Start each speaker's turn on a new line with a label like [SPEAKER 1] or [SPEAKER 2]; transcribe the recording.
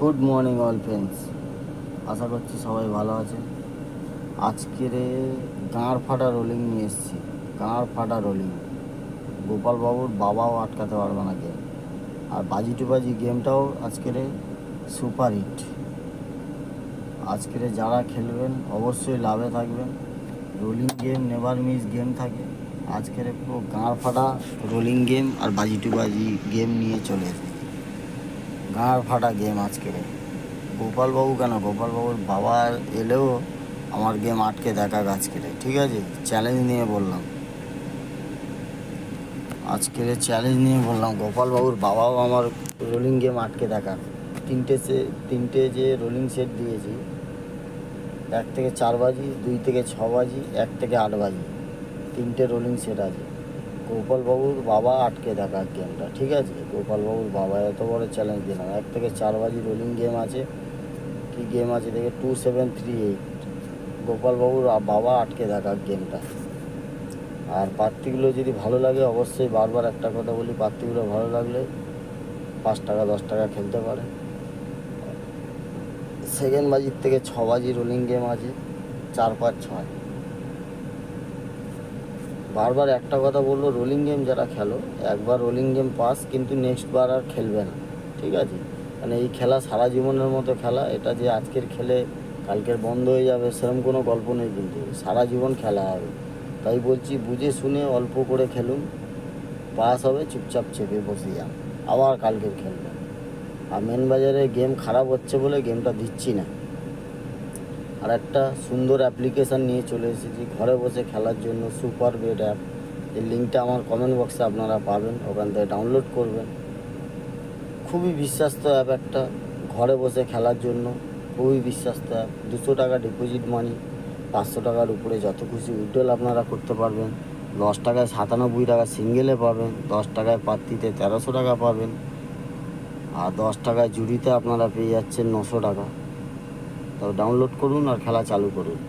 [SPEAKER 1] Good morning all friends, আশা করছি সবাই ভালো আছেন। আজকের গাঁড় ফাটা রোলিং নিয়ে এসেছি। গাঁড় ফাটা রোলিং গোপালবাবুর বাবাও আটকাতে পারবে না গেম। আর বাজি টু বাজি গেমটাও আজকের সুপার হিট। আজকের যারা খেলবেন অবশ্যই লাভে থাকবেন। Rolling game never miss game থাকে। আজকের পুরো গাঁড় ফাটা রোলিং গেম আর বাজি টু বাজি গেম নিয়ে চলে এসেছি। গাঁড় ফাটা গেম আজকের। গোপালবাবু কেন, গোপালবাবুর বাবা এলেও আমার গেম আটকে দেখা আজকের, ঠিক আছে? চ্যালেঞ্জ নিয়ে বললাম, আজকের চ্যালেঞ্জ নিয়ে বললাম গোপালবাবুর বাবাও আমার রোলিং গেম আটকে দেখা। তিনটে যে রোলিং সেট দিয়েছি, 1 থেকে 4 বাজি, 2 থেকে 6 বাজি, 1 থেকে 8 বাজি, 3টে রোলিং সেট আছে। গোপালবাবুর বাবা আটকে দেখা গেমটা, ঠিক আছে? গোপালবাবুর বাবা এত বড় চ্যালেঞ্জ দিলাম। 1 থেকে 4 বাজি রোলিং গেম আছে। কি গেম আছে দেখে, 2738। গোপালবাবুর বাবা আটকে দেখা গেমটা। আর পাত্তিগুলো যদি ভালো লাগে, অবশ্যই বারবার একটা কথা বলি, পাত্তিগুলো ভালো লাগলে 5 টাকা 10 টাকা খেলতে পারে। সেকেন্ড বাজির থেকে 6 বাজি রোলিং গেম আছে, 4 5 6। বারবার একটা কথা বলবো, রোলিং গেম যারা খেলো, একবার রোলিং গেম পাস, কিন্তু নেক্সট বার আর খেলবে না, ঠিক আছে? মানে এই খেলা সারা জীবনের মতো খেলা। এটা যে আজকের খেলে কালকের বন্ধ হয়ে যাবে সেরকম কোনো গল্প নেই, কিন্তু সারা জীবন খেলা হবে। তাই বলছি, বুঝে শুনে অল্প করে খেলুন। পাস হবে, চুপচাপ চেপে বসে যান, আবার কালকের খেলবেন। আর মেন বাজারে গেম খারাপ হচ্ছে বলে গেমটা দিচ্ছি না। আর একটা সুন্দর অ্যাপ্লিকেশান নিয়ে চলে এসেছি ঘরে বসে খেলার জন্য, সুপার বেট অ্যাপ। এই লিঙ্কটা আমার কমেন্ট বক্সে আপনারা পাবেন, ওখান থেকে ডাউনলোড করবেন। খুবই বিশ্বস্ত অ্যাপ একটা, ঘরে বসে খেলার জন্য খুবই বিশ্বস্ত অ্যাপ। 200 টাকা ডিপোজিট মানি, 500 টাকার উপরে যত খুশি উইথড্রল আপনারা করতে পারবেন। 10 টাকায় 97 টাকা সিঙ্গেলে পাবেন, 10 টাকায় পাত্তিতে 1300 টাকা পাবেন, আর 10 টাকায় জুড়িতে আপনারা পেয়ে যাচ্ছেন 900 টাকা। তো ডাউনলোড করুন আর খেলা চালু করুন।